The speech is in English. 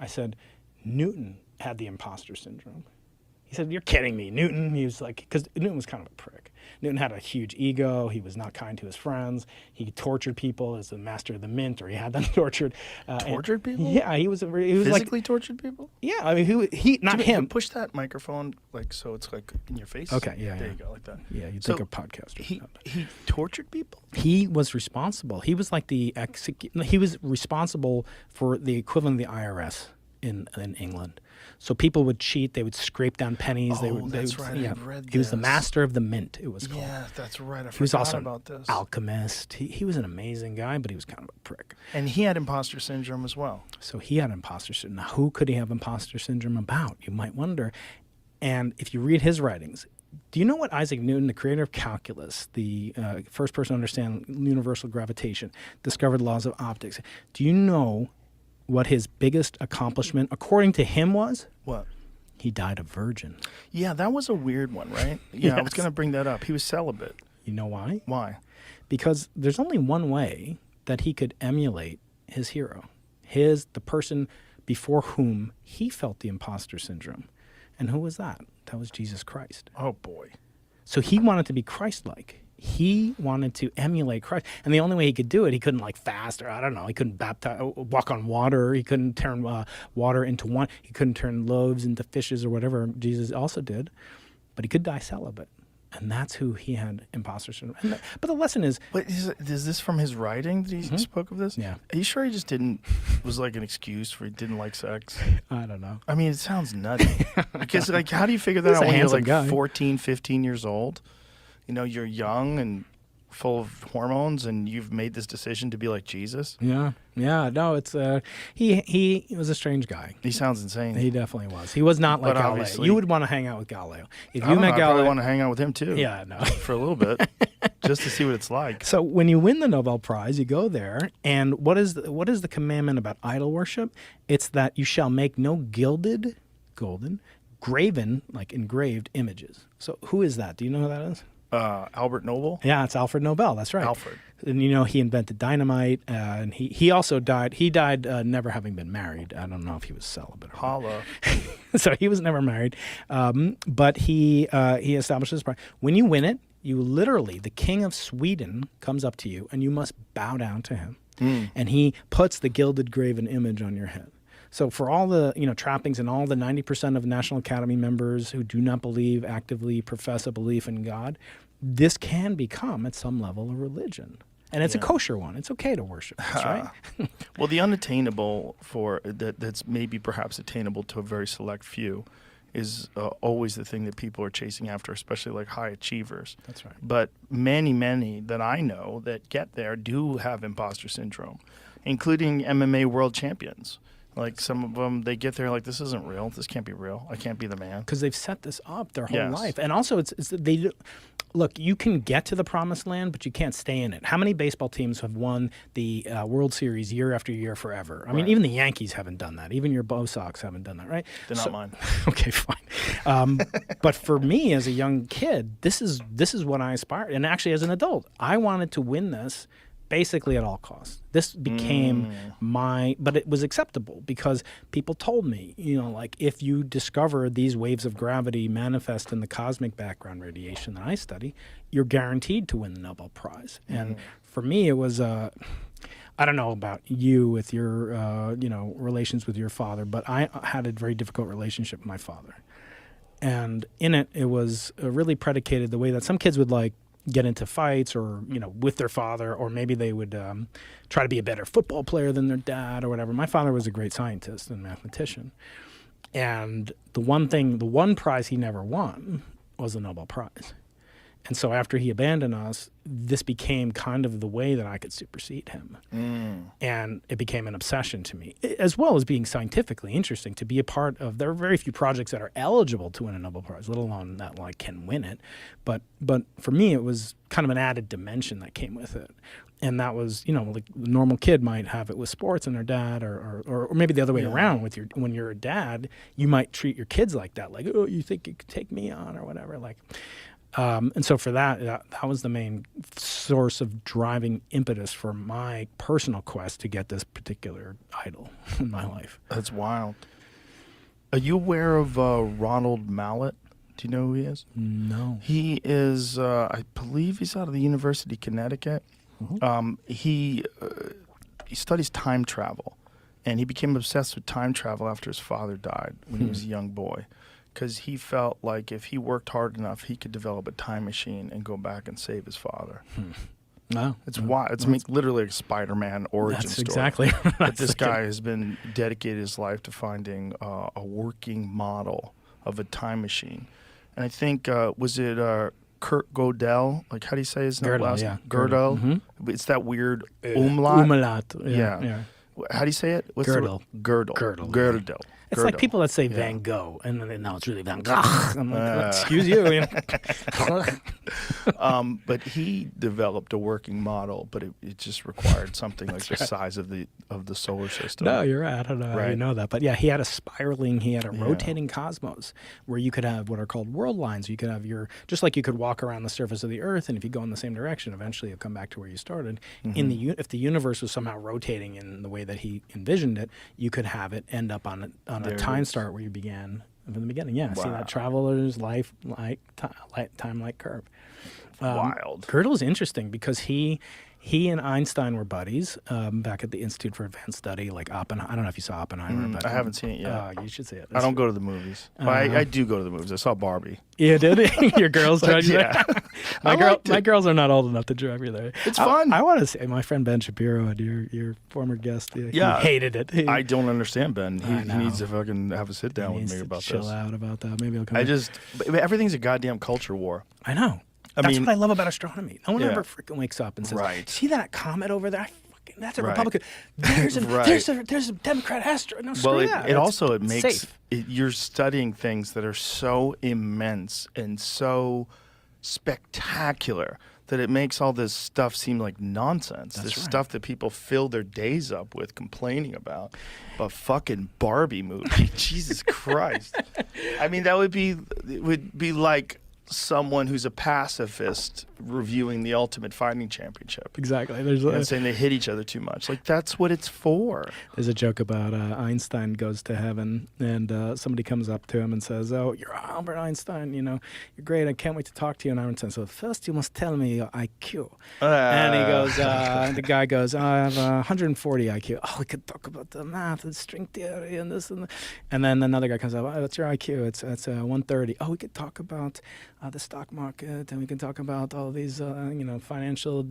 I said, Newton had the imposter syndrome. He said, you're kidding me, Newton. He was like, because Newton was kind of a prick. Newton had a huge ego. He was not kind to his friends. He tortured people as the master of the mint, or he had them tortured. Tortured people? Yeah, he was physically like, tortured people? Yeah, I mean, he not him. Push that microphone like so it's like in your face. Okay, yeah, there you go, like that. Yeah, you'd think a podcaster. He tortured people. He was responsible. He was like he was responsible for the equivalent of the IRS in England. So people would cheat. They would scrape down pennies. That's right. Yeah. I read this. He was the master of the mint, it was called. Yeah, that's right. He was also about this. Alchemist. He was an amazing guy, but he was kind of a prick. And he had imposter syndrome as well. So he had imposter syndrome. Now, who could he have imposter syndrome about? You might wonder. And if you read his writings, do you know what Isaac Newton, the creator of calculus, the first person to understand universal gravitation, discovered laws of optics, do you know what his biggest accomplishment, according to him, was? What? He died a virgin. Yeah, that was a weird one, right? Yeah, Yes. I was going to bring that up. He was celibate. You know why? Why? Because there's only one way that he could emulate his hero, the person before whom he felt the imposter syndrome. And who was that? That was Jesus Christ. Oh, boy. So he wanted to be Christ-like. He wanted to emulate Christ. And the only way he could do it, he couldn't like fast, or I don't know, he couldn't walk on water. He couldn't turn water into wine. He couldn't turn loaves into fishes or whatever Jesus also did. But he could die celibate. And that's who he had imposter syndrome. But the lesson is... But is this from his writing that he spoke of this? Yeah. Are you sure he just was like an excuse for he didn't like sex? I don't know. I mean, it sounds nutty. Because like, how do you figure that out when you're like 14, 15 years old? You know, you're young and full of hormones, and you've made this decision to be like Jesus. Yeah. No, it's he was a strange guy. He sounds insane. He definitely was. He was not like Galileo. You would want to hang out with Galileo. If you met Galileo, I probably want to hang out with him too. Yeah, no, for a little bit, just to see what it's like. So when you win the Nobel Prize, you go there, and what is the commandment about idol worship? It's that you shall make no gilded, golden, graven, like engraved images. So who is that? Do you know who that is? Albert Nobel? Yeah, it's Alfred Nobel. That's right. Alfred. And you know, he invented dynamite, and he also died. He died never having been married. I don't know if he was celibate or Holla. So he was never married. But he established this prize. When you win it, you literally, the king of Sweden comes up to you, and you must bow down to him. And he puts the gilded graven image on your head. So for all the trappings and all the 90% of National Academy members who do not actively profess a belief in God, this can become at some level a religion. And it's a kosher one. It's okay to worship this, right? Well, the unattainable that's maybe perhaps attainable to a very select few is always the thing that people are chasing after, especially like high achievers. That's right. But many that I know that get there do have imposter syndrome, including MMA world champions. Like some of them, they get there like, this isn't real. This can't be real. I can't be the man. Because they've set this up their whole life. And also, look, you can get to the promised land, but you can't stay in it. How many baseball teams have won the World Series year after year forever? I mean, even the Yankees haven't done that. Even your Bo Sox haven't done that, right? They're not mine. Okay, fine. But for me as a young kid, this is what I aspired. And actually, as an adult, I wanted to win this basically at all costs. This became but it was acceptable because people told me, like if you discover these waves of gravity manifest in the cosmic background radiation that I study, you're guaranteed to win the Nobel Prize. And for me, it was, I don't know about you with your, relations with your father, but I had a very difficult relationship with my father. And in it was really predicated the way that some kids would like get into fights or, with their father, or maybe they would try to be a better football player than their dad or whatever. My father was a great scientist and mathematician. And the one prize he never won was the Nobel Prize. And so after he abandoned us, this became kind of the way that I could supersede him. And it became an obsession to me, as well as being scientifically interesting to be a part of. There are very few projects that are eligible to win a Nobel Prize, let alone that can win it. But for me, it was kind of an added dimension that came with it. And that was, like the normal kid might have it with sports and their dad, or maybe the other way around when you're a dad, you might treat your kids like that. Like, oh, you think you could take me on or whatever. Like, And so for that was the main source of driving impetus for my personal quest to get this particular idol in my life. That's wild. Are you aware of Ronald Mallet? Do you know who he is? No. He is, I believe he's out of the University of Connecticut. He studies time travel, and he became obsessed with time travel after his father died when he was a young boy, because he felt like if he worked hard enough, he could develop a time machine and go back and save his father. No. It's wild. It's literally a Spider-Man origin That's story. exactly But this guy has been dedicated his life to finding a working model of a time machine. And I think, was it Kurt Gödel? Like, how do you say his name? Gödel, yeah. Gödel. Mm-hmm. It's that weird umlaut. Umlaut. Yeah. How do you say it? What's Gödel. Gödel. Gödel. It's Gödel. like people that say Van Gogh, and then they know it's really Van Gogh. I'm like, excuse you. But he developed a working model, but it just required something like the size of the solar system. No, you're right. I don't know how you know that. But yeah, he had a rotating cosmos where you could have what are called world lines. You could have just like you could walk around the surface of the Earth, and if you go in the same direction, eventually you'll come back to where you started. If the universe was somehow rotating in the way that he envisioned it, you could have it end up on a time start where you began from the beginning. Yeah, see that traveler's life like time like curve. Wild. Gödel's interesting because he and Einstein were buddies back at the Institute for Advanced Study, like Oppenheimer. I don't know if you saw Oppenheimer. But I haven't seen it yet. You should see it. I don't go to the movies. I do go to the movies. I saw Barbie. Yeah, did it? Your girls drive you there? Yeah. My girls are not old enough to drive you there. It's fun. I want to say, my friend Ben Shapiro, your former guest, he hated it. I don't understand Ben. He needs to fucking have a sit down with me about chill this. Chill out about that. Maybe he'll come. But everything's a goddamn culture war. I know. That's what I love about astronomy. No one ever freaking wakes up and says, "See that comet over there? That's a Republican. There's a Democrat astronaut." No, screw that. It makes you're studying things that are so immense and so spectacular that it makes all this stuff seem like nonsense. This stuff that people fill their days up with complaining about. A fucking Barbie movie. Jesus Christ. I mean, it would be like someone who's a pacifist reviewing the Ultimate Fighting Championship. Exactly. And saying they hit each other too much. Like, that's what it's for. There's a joke about Einstein goes to heaven, and somebody comes up to him and says, "Oh, you're Albert Einstein, you're great, I can't wait to talk to you." And Einstein says, "First you must tell me your IQ." And he goes, the guy goes, "I have 140 IQ. Oh, we could talk about the math and string theory and this and that." And then another guy comes up, "Oh, what's your IQ?" It's 130. "Oh, we could talk about the stock market, and we can talk about all these, financial